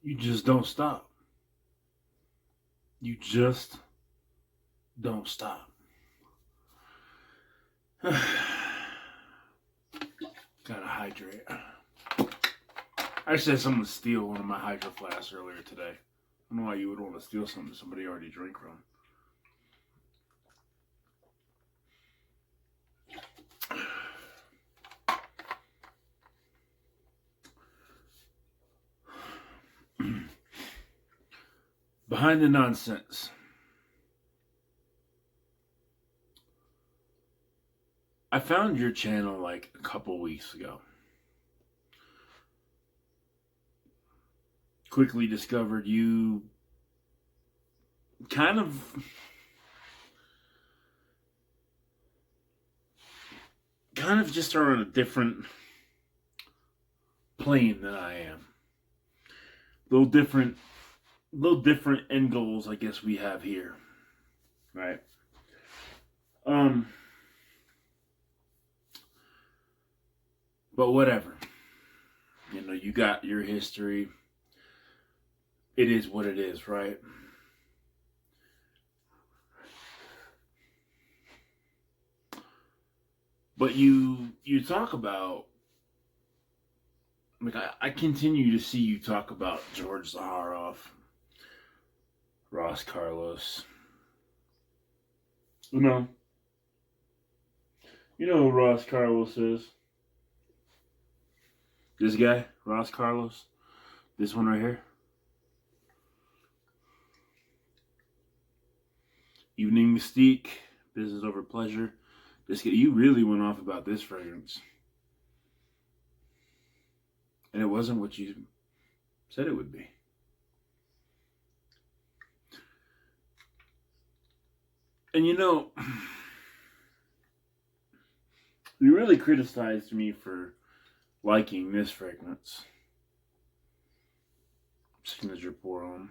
You just don't stop. You just don't stop. Gotta hydrate. I just had someone steal one of my hydro flasks earlier today. I don't know why you would want to steal something somebody already drank from. Behind the nonsense. I found your channel like a couple weeks ago. Quickly discovered you kind of just are on a different plane than I am. Little different end goals I guess we have here. Right? But whatever. You know, you got your history. It is what it is, right? But you talk about, like, I continue to see you talk about George Zaharoff, Ross Carlos. You know who Ross Carlos is? This guy, Ross Carlos. This one right here. Evening Mystique, Business Over Pleasure. This guy, you really went off about this fragrance. And it wasn't what you said it would be. And you know, you really criticized me for liking this fragrance. Signature Pour On.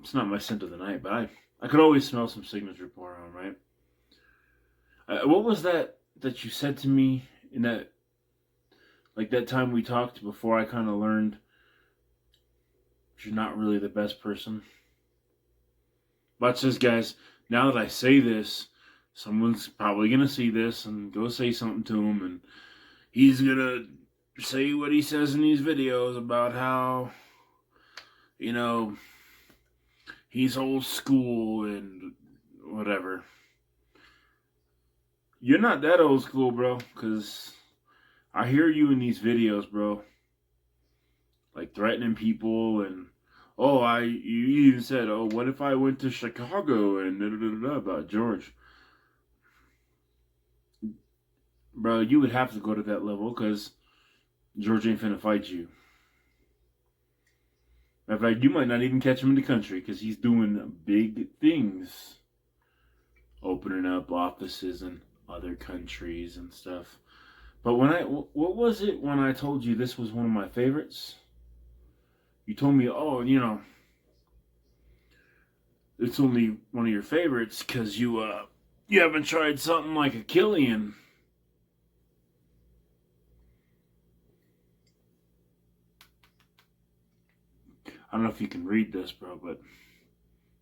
It's not my scent of the night, but I could always smell some Signature Pour On, right? What was that you said to me in that, like that time we talked before I kind of learned you're not really the best person? Watch this, guys. Now that I say this, someone's probably going to see this and go say something to him, and he's going to say what he says in these videos about how, you know, he's old school and whatever. You're not that old school, bro, because I hear you in these videos, bro. Like threatening people and, you even said, oh, what if I went to Chicago and da-da-da-da about George. Bro, you would have to go to that level because George ain't finna fight you. Matter of fact, you might not even catch him in the country because he's doing big things. Opening up offices in other countries and stuff. But what was it when I told you this was one of my favorites? You told me, oh, you know, it's only one of your favorites because you haven't tried something like a Killian. I don't know if you can read this, bro, but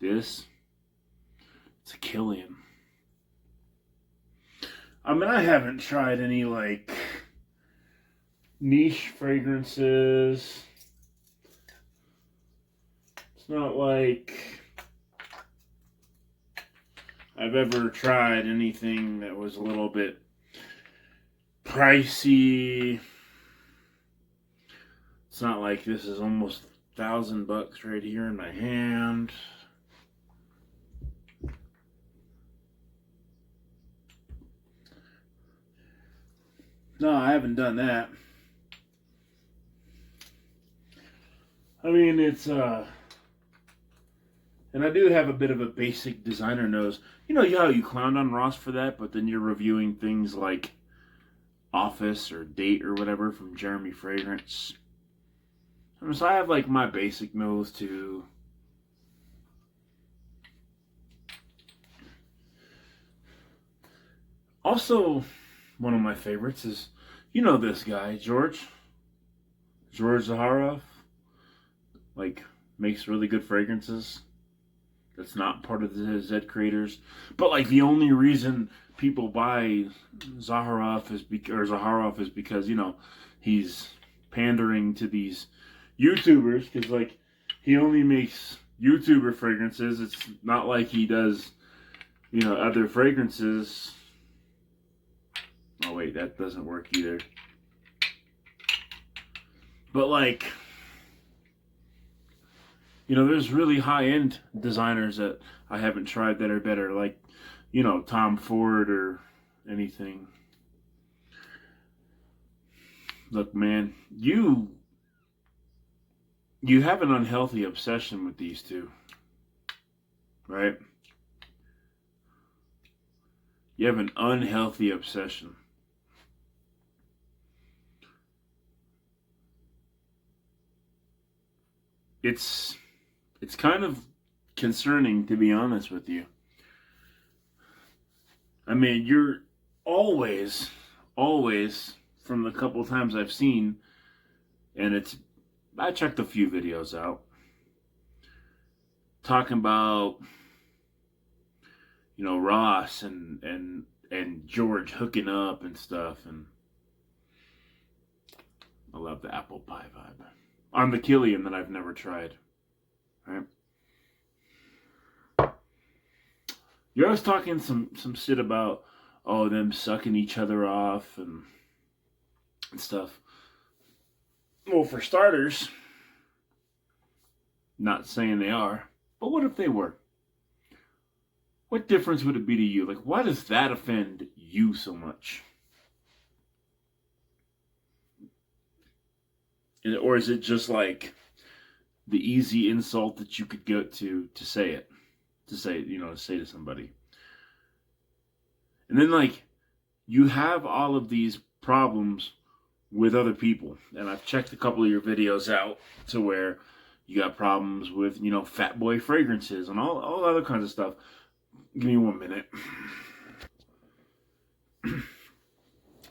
it's a Killian. I mean, I haven't tried any, like, niche fragrances. It's not like I've ever tried anything that was a little bit pricey. It's not like this is almost $1,000 right here in my hand. No, I haven't done that. I mean, it's, and I do have a bit of a basic designer nose. You know how you clowned on Ross for that, but then you're reviewing things like Office or Date or whatever from Jeremy Fragrance. So I have, like, my basic nose, too. Also, one of my favorites is You know this guy, George Zaharoff, like makes really good fragrances. That's not part of the Z creators, but like the only reason people buy Zaharoff is because he's pandering to these YouTubers because like he only makes YouTuber fragrances. It's not like he does other fragrances. Oh wait, that doesn't work either. But like, there's really high end designers that I haven't tried that are better, like, Tom Ford or anything. Look, man, you have an unhealthy obsession with these two, right? You have an unhealthy obsession. It's kind of concerning, to be honest with you. I mean, you're always, from the couple times I've seen, and I checked a few videos out, talking about, Ross and George hooking up and stuff, and I love the apple pie vibe. On the Killian that I've never tried, right? You're always talking some shit about them sucking each other off and stuff. Well, for starters, not saying they are, but what if they were? What difference would it be to you? Like, why does that offend you so much? Or is it just like the easy insult that you could get to say it? To say to somebody. And then, like, you have all of these problems with other people. And I've checked a couple of your videos out to where you got problems with, Fat Boy fragrances and all other kinds of stuff. Give me 1 minute.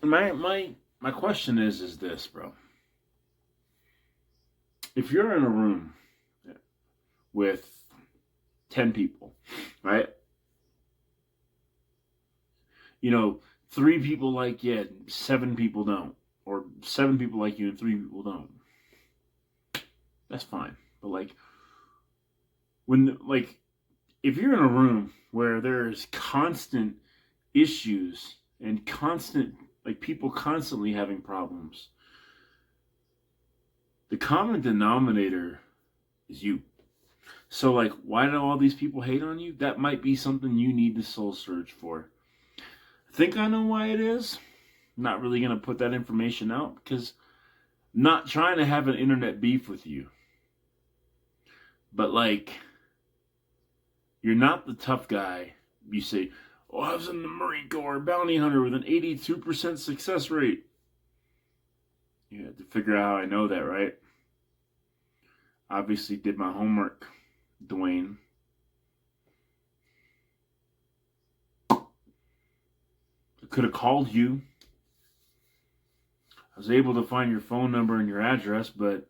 My question is this, bro. If you're in a room with 10 people, right? 3 people like you, 7 people don't. Or 7 people like you and 3 people don't. That's fine. But like, if you're in a room where there's constant issues and people constantly having problems, the common denominator is you. So like, why do all these people hate on you? That might be something you need to soul search for. I think I know why it is. I'm not really going to put that information out because I'm not trying to have an internet beef with you. But like, you're not the tough guy. You say, oh, I was in the Marine Corps bounty hunter with an 82% success rate. You have to figure out how I know that, right? Obviously did my homework, Dwayne. I could have called you. I was able to find your phone number and your address, but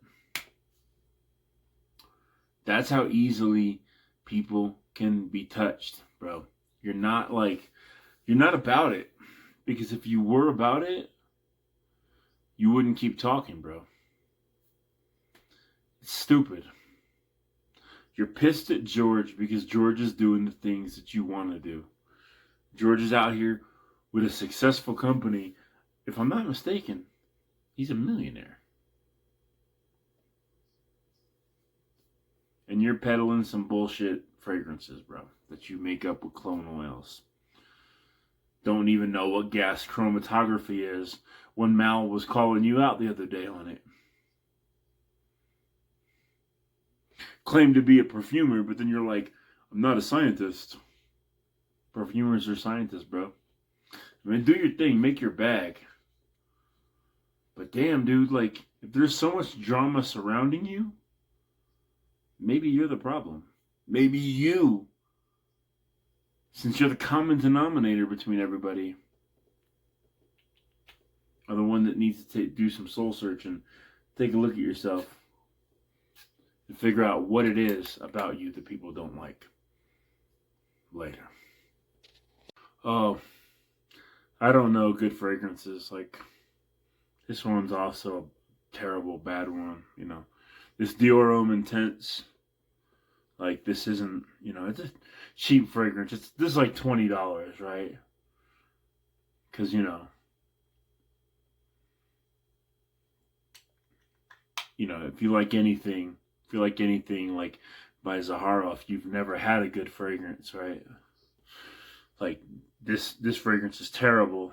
that's how easily people can be touched, bro. You're not about it. Because if you were about it, you wouldn't keep talking, bro. It's stupid. You're pissed at George because George is doing the things that you want to do. George is out here with a successful company. If I'm not mistaken, he's a millionaire. And you're peddling some bullshit fragrances, bro, that you make up with clone oils. Don't even know what gas chromatography is when Mal was calling you out the other day on it. Claim to be a perfumer, but then you're like, I'm not a scientist. Perfumers are scientists, bro. I mean, do your thing, make your bag. But damn, dude, like, if there's so much drama surrounding you, maybe you're the problem. Maybe you, since you're the common denominator between everybody, are the one that needs to do some soul searching. Take a look at yourself and figure out what it is about you that people don't like. Later. Oh, I don't know good fragrances. Like, this one's also a terrible, bad one, you know. This Dior Homme Intense, like, this isn't, you know, it's a cheap fragrance. This is like $20, right? Because, if you like anything, like by Zaharoff, you've never had a good fragrance, right? Like, this fragrance is terrible.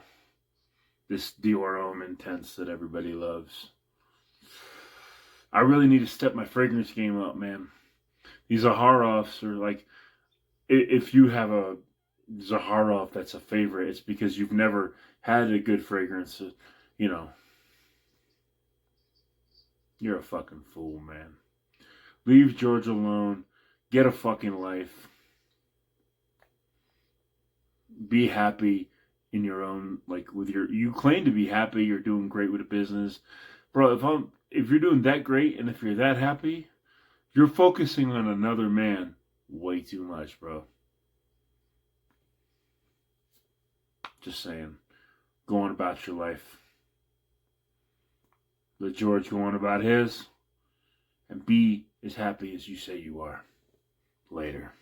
This Dior Homme Intense that everybody loves. I really need to step my fragrance game up, man. These Zaharoffs are like, if you have a Zaharoff that's a favorite, it's because you've never had a good fragrance. You know, you're a fucking fool, man. Leave George alone. Get a fucking life. Be happy in your own, like, with you claim to be happy, you're doing great with a business. Bro, if you're doing that great and if you're that happy, you're focusing on another man way too much, bro. Just saying. Go on about your life. Let George go on about his, and be as happy as you say you are. Later.